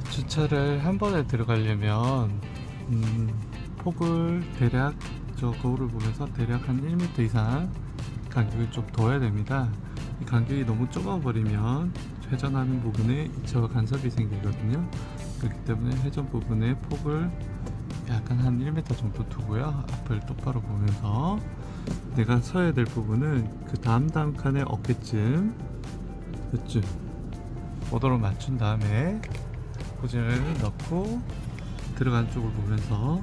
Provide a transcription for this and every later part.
주차를 한 번에 들어가려면 폭을 대략 저 거울을 보면서 대략 한 1m 이상 간격을 좀 둬야 됩니다. 이 간격이 너무 좁아 버리면 회전하는 부분에 이차와 간섭이 생기거든요. 그렇기 때문에 회전 부분에 폭을 약간 한 1m 정도 두고요. 앞을 똑바로 보면서 내가 서야 될 부분은 그 다음 칸의 어깨쯤 이쯤 오도로 맞춘 다음에 포즈를 넣고 들어간 쪽을 보면서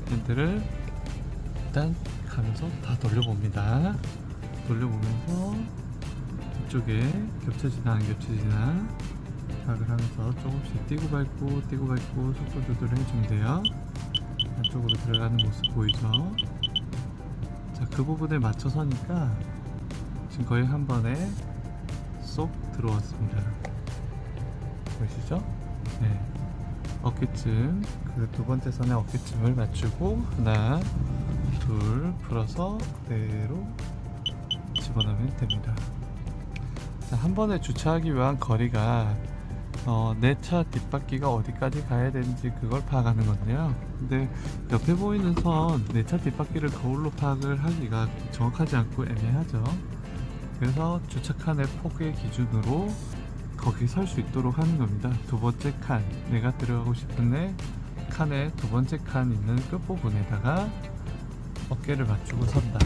핸들을 일단 가면서 다 돌려봅니다. 돌려보면서 이쪽에 겹쳐지나 안 겹쳐지나 파악을 하면서 조금씩 뛰고 밟고 속도 조절을 해주면 돼요. 안쪽으로 들어가는 모습 보이죠? 자, 그 부분에 맞춰서니까 지금 거의 한 번에 쏙 들어왔습니다. 보이시죠? 네. 어깨쯤, 그 두 번째 선의 어깨쯤을 맞추고 하나, 둘 풀어서 그대로 집어넣으면 됩니다. 자, 한 번에 주차하기 위한 거리가 내 차 뒷바퀴가 어디까지 가야 되는지 그걸 파악하는 건데요. 근데 옆에 보이는 선 내 차 뒷바퀴를 거울로 파악을 하기가 정확하지 않고 애매하죠. 그래서 주차칸의 폭의 기준으로 거기 설 수 있도록 하는 겁니다. 두 번째 칸, 내가 들어가고 싶은 애 칸의 두 번째 칸 있는 끝부분에다가 어깨를 맞추고 선다.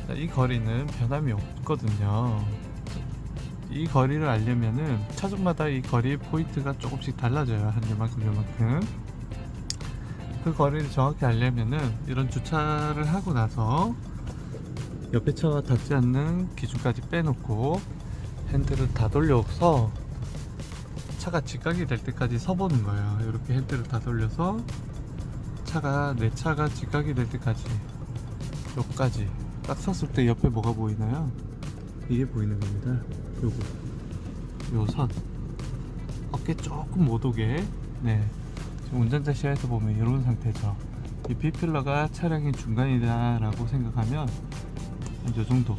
자, 이 거리는 변함이 없거든요. 이 거리를 알려면은 차종마다 이 거리 포인트가 조금씩 달라져요. 한 요만큼. 그 거리를 정확히 알려면은 이런 주차를 하고 나서 옆에 차와 닿지 않는 기준까지 빼놓고 핸들을 다 돌려서 차가 직각이 될 때까지 서보는 거예요. 이렇게 핸들을 다 돌려서 내 차가 직각이 될 때까지 여기까지 딱 섰을 때 옆에 뭐가 보이나요? 이게 보이는 겁니다. 요 선 어깨 조금 못 오게. 네, 지금 운전자 시야에서 보면 이런 상태죠. 이 B필러가 차량의 중간이다 라고 생각하면 요 정도,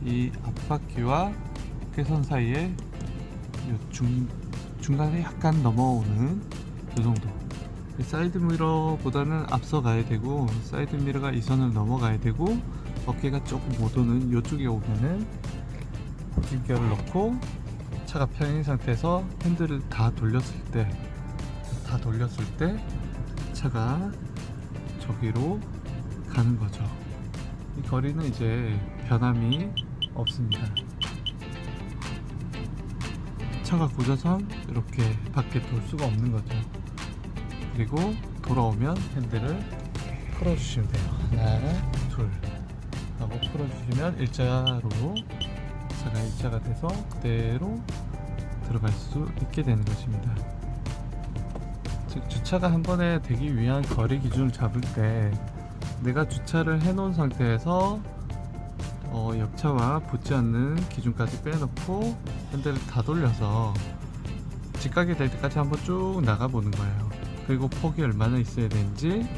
이 앞바퀴와 어깨선 사이에 중간에 약간 넘어오는 요 정도. 사이드미러 보다는 앞서 가야 되고, 사이드미러가 이 선을 넘어가야 되고, 어깨가 조금 못 오는 요쪽에 오면은 호진결을 넣고 차가 편인 상태에서 핸들을 다 돌렸을 때 차가 저기로 가는 거죠. 이 거리는 이제 변함이 없습니다. 차가 굳어선 이렇게 밖에 돌 수가 없는 거죠. 그리고 돌아오면 핸들을 풀어주시면 돼요. 하나, 둘 하고 풀어주시면 일자로 차가 일자가 돼서 그대로 들어갈 수 있게 되는 것입니다. 즉, 주차가 한 번에 되기 위한 거리 기준을 잡을 때 내가 주차를 해 놓은 상태에서 옆차와 붙지 않는 기준까지 빼놓고 핸들을 다 돌려서 직각이 될 때까지 한번 쭉 나가 보는 거예요. 그리고 폭이 얼마나 있어야 되는지,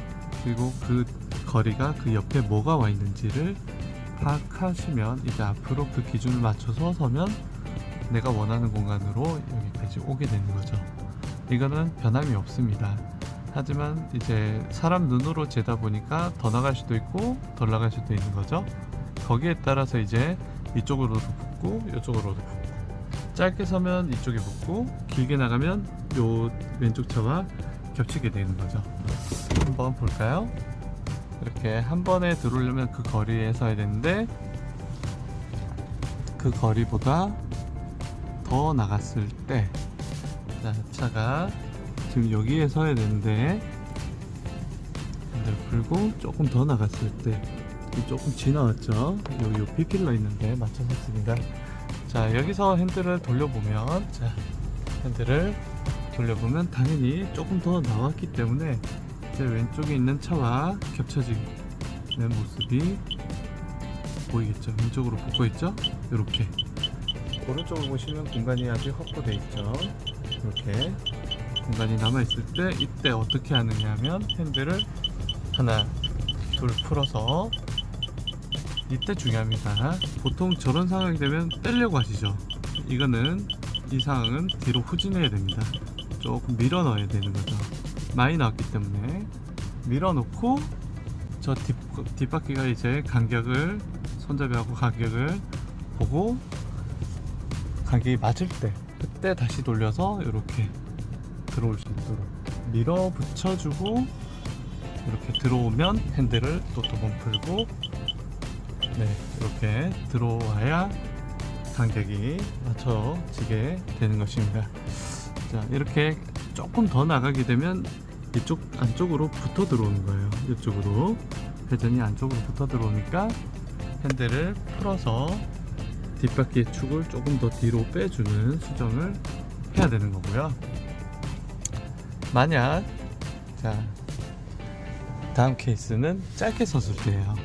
그리고 그 거리가 그 옆에 뭐가 와 있는지를 파악하시면 이제 앞으로 그 기준을 맞춰서 서면 내가 원하는 공간으로 여기까지 오게 되는 거죠. 이거는 변함이 없습니다. 하지만 이제 사람 눈으로 재다 보니까 더 나갈 수도 있고 덜 나갈 수도 있는 거죠. 거기에 따라서 이제 이쪽으로도 붙고 이쪽으로도 붙고, 짧게 서면 이쪽에 붙고 길게 나가면 요 왼쪽 차와 겹치게 되는 거죠. 한번 볼까요? 이렇게 한 번에 들어오려면 그 거리에 서야 되는데 그 거리보다 더 나갔을 때, 자, 차가 지금 여기에 서야 되는데 핸들 풀고 조금 더 나갔을 때 조금 지나왔죠. 요 B필러 있는데 맞춰 섰습니다. 자, 여기서 핸들을 돌려보면, 자, 핸들을 돌려보면 당연히 조금 더 나왔기 때문에 제 왼쪽에 있는 차와 겹쳐지는 모습이 보이겠죠. 왼쪽으로 붙고 있죠. 이렇게 오른쪽을 보시면 공간이 아직 확보되어 있죠. 이렇게 공간이 남아있을 때 이때 어떻게 하느냐 하면 핸들을 하나 둘 풀어서 이때 중요합니다. 보통 저런 상황이 되면 떼려고 하시죠. 이거는 이 상황은 뒤로 후진해야 됩니다. 조금 밀어 넣어야 되는 거죠. 많이 나왔기 때문에 밀어 놓고 저 뒷바퀴가 이제 간격을, 손잡이하고 간격을 보고 간격이 맞을 때 그때 다시 돌려서 이렇게 들어올 수 있도록 밀어 붙여주고, 이렇게 들어오면 핸들을 또 두 번 풀고, 네, 이렇게 들어와야 간격이 맞춰지게 되는 것입니다. 자, 이렇게 조금 더 나가게 되면 이쪽 안쪽으로 붙어 들어오는 거예요. 이쪽으로 회전이 안쪽으로 붙어 들어오니까 핸들을 풀어서 뒷바퀴의 축을 조금 더 뒤로 빼주는 수정을 해야 되는 거고요. 만약, 자, 다음 케이스는 짧게 섰을 때예요.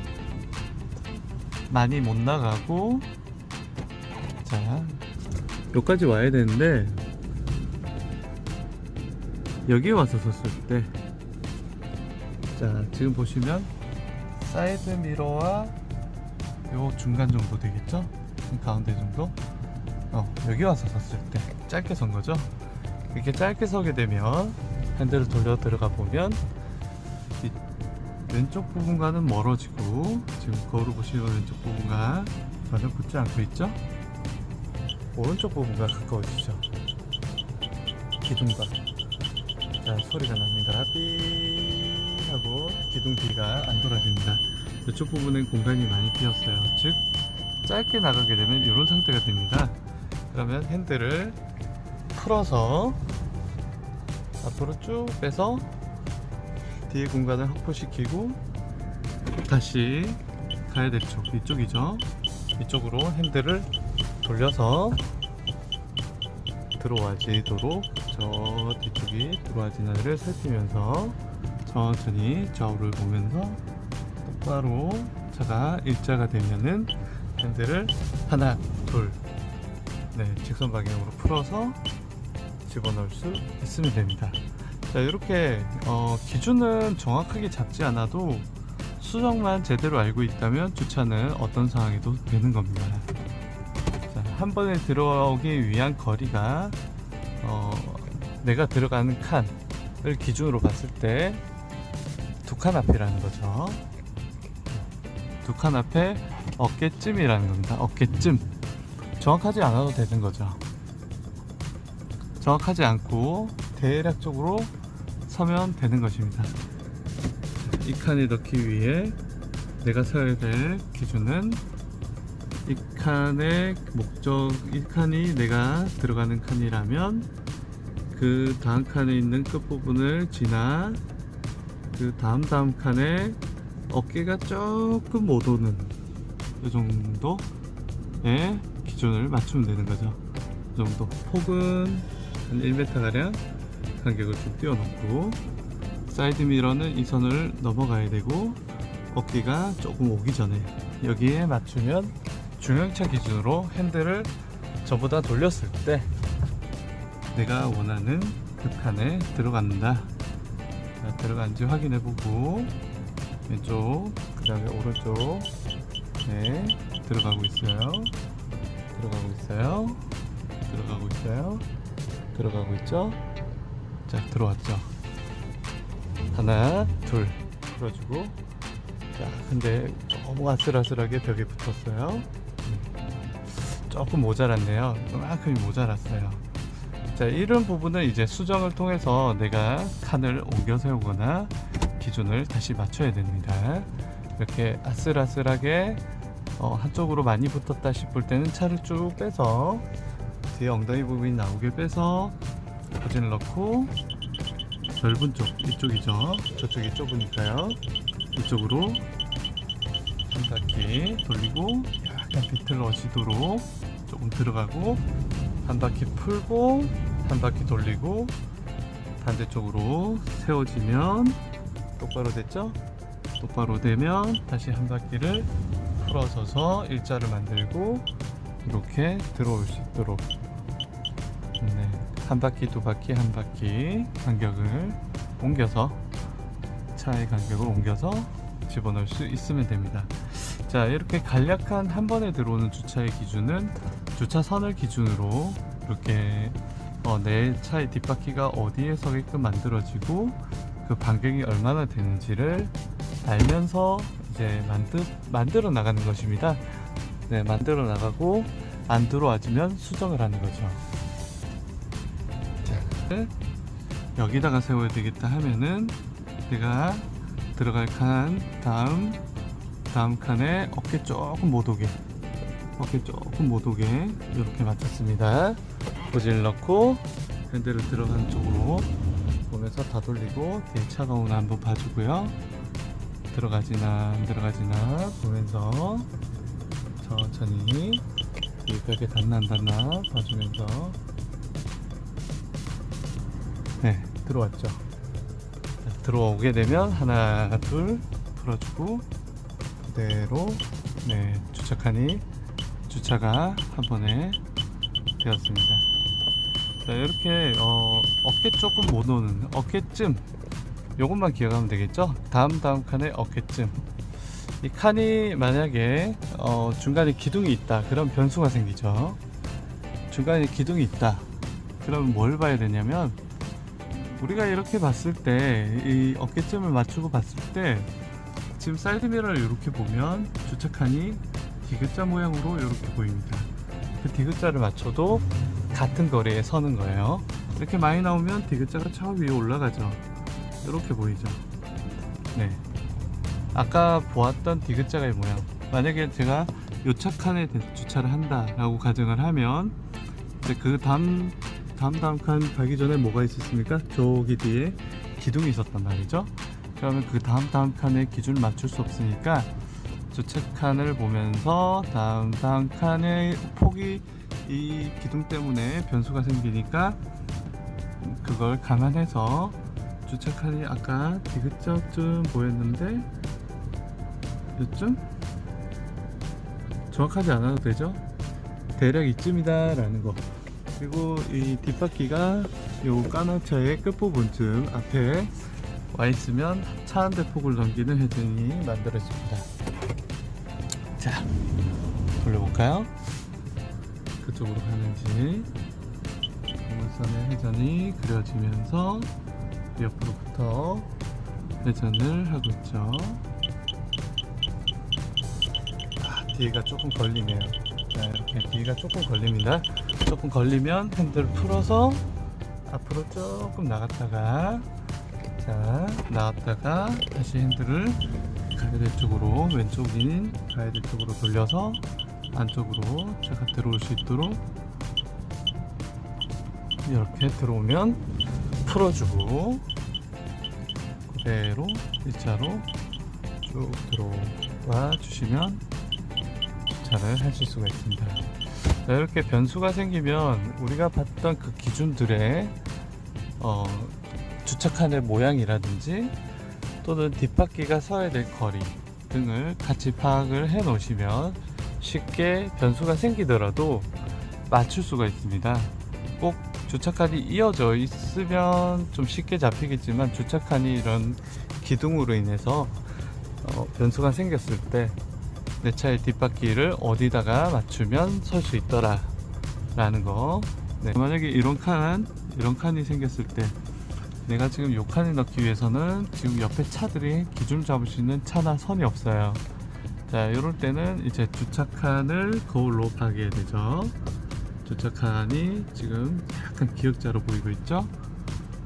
많이 못 나가고, 자, 여기까지 와야 되는데 여기 와서 섰을 때, 자, 지금 보시면 사이드 미러와 요 중간 정도 되겠죠? 가운데 정도? 여기 와서 섰을 때 짧게 선 거죠? 이렇게 짧게 서게 되면 핸들을 돌려 들어가 보면 이 왼쪽 부분과는 멀어지고, 지금 거울을 보시면 왼쪽 부분과 전혀 붙지 않고 있죠? 오른쪽 부분과 가까워지죠? 기둥과. 자, 소리가 납니다. 삐 하고 기둥 뒤가 안 돌아집니다. 이쪽 부분엔 공간이 많이 비었어요. 즉 짧게 나가게 되면 이런 상태가 됩니다. 그러면 핸들을 풀어서 앞으로 쭉 빼서 뒤에 공간을 확보시키고 다시 가야 될 쪽, 이쪽이죠. 이쪽으로 핸들을 돌려서 들어와지도록, 저 뒤쪽이 들어와지나를 살피면서 천천히 좌우를 보면서 똑바로 차가 일자가 되면은 핸들을 하나, 둘, 네, 직선 방향으로 풀어서 집어넣을 수 있으면 됩니다. 자, 이렇게 기준은 정확하게 잡지 않아도 수정만 제대로 알고 있다면 주차는 어떤 상황에도 되는 겁니다. 자, 한 번에 들어오기 위한 거리가 내가 들어가는 칸을 기준으로 봤을 때 두 칸 앞이라는 거죠. 두 칸 앞에 어깨쯤이라는 겁니다. 어깨쯤. 정확하지 않아도 되는 거죠. 정확하지 않고 대략적으로 서면 되는 것입니다. 이 칸에 넣기 위해 내가 서야 될 기준은 이 칸의 목적, 이 칸이 내가 들어가는 칸이라면 그 다음 칸에 있는 끝부분을 지나 그 다음 칸에 어깨가 조금 못 오는 이 정도의 기준을 맞추면 되는 거죠. 이 정도. 폭은 한 1m 가량 간격을 좀 띄워놓고, 사이드 미러는 이 선을 넘어가야 되고 어깨가 조금 오기 전에 여기에 맞추면 중형차 기준으로 핸들을 저보다 돌렸을 때 내가 원하는 그 칸에 들어간다. 자, 들어간지 확인해보고 왼쪽, 그 다음에 오른쪽, 네, 들어가고 있어요. 들어가고 있어요. 들어가고 있어요. 들어가고 있죠. 자, 들어왔죠. 하나, 둘 풀어주고. 자, 근데 너무 아슬아슬하게 벽에 붙었어요. 조금 모자랐네요. 그만큼이 모자랐어요. 자, 이런 부분은 이제 수정을 통해서 내가 칸을 옮겨 세우거나 기준을 다시 맞춰야 됩니다. 이렇게 아슬아슬하게 한쪽으로 많이 붙었다 싶을 때는 차를 쭉 빼서 뒤에 엉덩이 부분이 나오게 빼서 후진을 넣고, 넓은 쪽, 이쪽이죠. 저쪽이 좁으니까요. 이쪽으로 한 바퀴 돌리고 약간 비틀어지도록 조금 들어가고, 한 바퀴 풀고 한 바퀴 돌리고 반대쪽으로 세워지면 똑바로 됐죠? 똑바로 되면 다시 한 바퀴를 풀어서서 일자를 만들고 이렇게 들어올 수 있도록, 네, 한 바퀴, 두 바퀴, 한 바퀴 간격을 옮겨서, 차의 간격을 옮겨서 집어넣을 수 있으면 됩니다. 자, 이렇게 간략한 한 번에 들어오는 주차의 기준은 주차선을 기준으로 이렇게 내 차의 뒷바퀴가 어디에 서게끔 만들어지고 그 반경이 얼마나 되는지를 알면서 이제 만들어 나가는 것입니다. 네, 만들어 나가고 안 들어와지면 수정을 하는 거죠. 자, 여기다가 세워야 되겠다 하면은 내가 들어갈 칸 다음 칸에 어깨 조금 못 오게 이렇게 맞췄습니다. 고지를 넣고 핸들을 들어간 쪽으로 보면서 다 돌리고 뒤에 차가 오나 한번 봐주고요. 들어가지나 안 들어가지나 보면서 천천히 뒤에 벽에 닿나 안 닿나 봐주면서 네, 들어왔죠. 자, 들어오게 되면 하나 둘 풀어주고 그대로 네, 주차가 한 번에 되었습니다. 자, 이렇게 어깨 조금 못 오는 어깨쯤 요것만 기억하면 되겠죠. 다음 칸에 어깨쯤. 이 칸이 만약에 중간에 기둥이 있다 그럼 변수가 생기죠. 중간에 기둥이 있다 그러면 뭘 봐야 되냐면 우리가 이렇게 봤을 때 이 어깨쯤을 맞추고 봤을 때 지금 사이드미러를 이렇게 보면 주차칸이 디귿자 모양으로 이렇게 보입니다. 그 디귿자를 맞춰도 같은 거리에 서는 거예요. 이렇게 많이 나오면 디귿자가 저 위에 올라가죠. 이렇게 보이죠. 네, 아까 보았던 디귿자의 모양. 만약에 제가 요 차칸에 주차를 한다 라고 가정을 하면 이제 그 다음 칸 가기 전에 뭐가 있었습니까? 저기 뒤에 기둥이 있었단 말이죠. 그러면 그 다음 칸에 기준을 맞출 수 없으니까 주차칸을 보면서 다음 칸의 폭이 이 기둥 때문에 변수가 생기니까 그걸 감안해서 주차칸이 아까 디귿자쯤 보였는데 이쯤? 정확하지 않아도 되죠? 대략 이쯤이다 라는 거. 그리고 이 뒷바퀴가 요 까나차의 끝부분쯤 앞에 와 있으면 차 한 대 폭을 넘기는 회전이 만들어집니다. 자, 돌려볼까요? 그쪽으로 가는지. 고물선의 회전이 그려지면서 옆으로부터 회전을 하고 있죠. 뒤가 조금 걸리네요. 자, 이렇게 뒤가 조금 걸립니다. 조금 걸리면 핸들 풀어서 앞으로 조금 나갔다가 다시 핸들을 가이드 쪽으로 왼쪽인 가이드 쪽으로 돌려서 안쪽으로 차가 들어올 수 있도록 이렇게 들어오면 풀어주고 그대로 일자로 쭉 들어와 주시면 주차를 하실 수가 있습니다. 자, 이렇게 변수가 생기면 우리가 봤던 그 기준들의 주차칸의 모양이라든지 또는 뒷바퀴가 서야 될 거리 등을 같이 파악을 해 놓으시면 쉽게 변수가 생기더라도 맞출 수가 있습니다. 꼭 주차칸이 이어져 있으면 좀 쉽게 잡히겠지만 주차칸이 이런 기둥으로 인해서 변수가 생겼을 때 내 차의 뒷바퀴를 어디다가 맞추면 설 수 있더라 라는 거. 네. 만약에 이런 칸이 생겼을 때 내가 지금 요 칸에 넣기 위해서는 지금 옆에 차들이 기준을 잡을 수 있는 차나 선이 없어요. 자, 이럴 때는 이제 주차칸을 거울로 파게 되죠. 주차칸이 지금 약간 기역자로 보이고 있죠.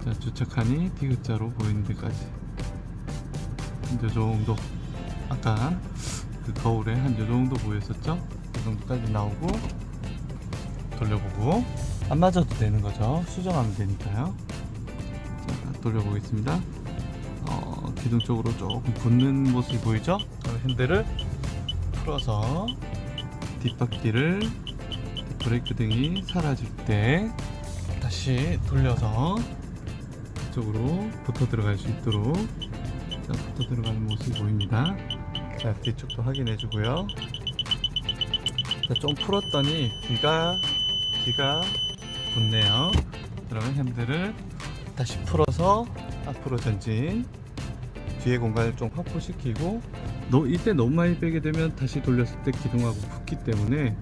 자, 주차칸이 디귿자로 보이는 데까지 이 정도, 아까 그 거울에 한 요 정도 보였었죠. 이 정도까지 나오고 돌려보고 안 맞아도 되는 거죠. 수정하면 되니까요. 자, 돌려보겠습니다. 기둥 쪽으로 조금 붙는 모습이 보이죠? 핸들을 풀어서 뒷바퀴를 브레이크 등이 사라질 때 다시 돌려서 이쪽으로 붙어 들어갈 수 있도록 자, 붙어 들어가는 모습이 보입니다. 자, 뒤쪽도 확인해 주고요. 자, 좀 풀었더니 뒤가 붙네요. 그러면 핸들을 다시 풀어서 앞으로 전진, 뒤에 공간을 좀 확보시키고 이때 너무 많이 빼게 되면 다시 돌렸을 때 기둥하고 붙기 때문에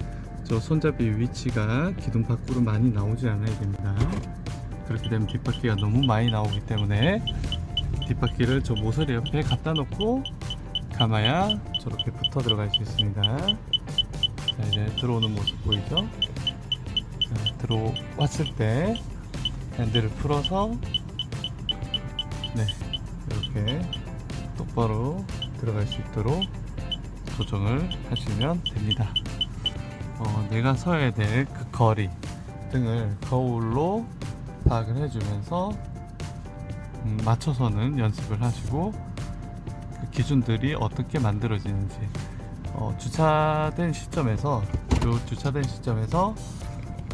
저 손잡이 위치가 기둥 밖으로 많이 나오지 않아야 됩니다. 그렇게 되면 뒷바퀴가 너무 많이 나오기 때문에 뒷바퀴를 저 모서리 옆에 갖다 놓고 감아야 저렇게 붙어 들어갈 수 있습니다. 자, 이제 들어오는 모습 보이죠? 자, 들어왔을 때 핸들을 풀어서 네, 이렇게 똑바로 들어갈 수 있도록 조정을 하시면 됩니다. 내가 서야 될 그 거리 등을 거울로 파악을 해주면서 맞춰서는 연습을 하시고 그 기준들이 어떻게 만들어지는지 주차된 시점에서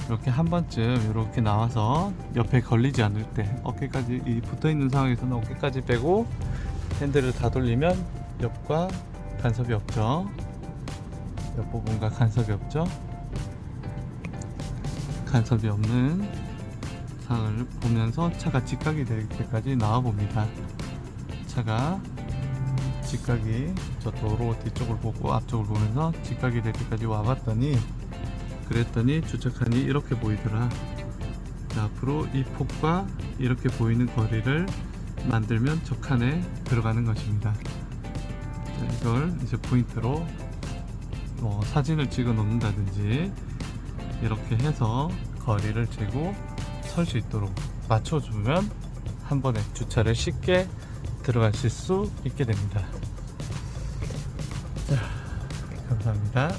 이렇게 한 번쯤 이렇게 나와서 옆에 걸리지 않을 때 어깨까지 붙어 있는 상황에서는 어깨까지 빼고 핸들을 다 돌리면 옆과 간섭이 없죠. 옆 부분과 간섭이 없죠. 간섭이 없는 상을 보면서 차가 직각이 될 때까지 나와 봅니다. 차가 직각이 저 도로 뒤쪽을 보고 앞쪽을 보면서 직각이 될 때까지 와봤더니 그랬더니 주차칸이 이렇게 보이더라. 자, 앞으로 이 폭과 이렇게 보이는 거리를 만들면 저 칸에 들어가는 것입니다. 자, 이걸 이제 포인트로 사진을 찍어 놓는다든지 이렇게 해서 거리를 재고 설 수 있도록 맞춰주면 한 번에 주차를 쉽게 들어가실 수 있게 됩니다. 자, 감사합니다.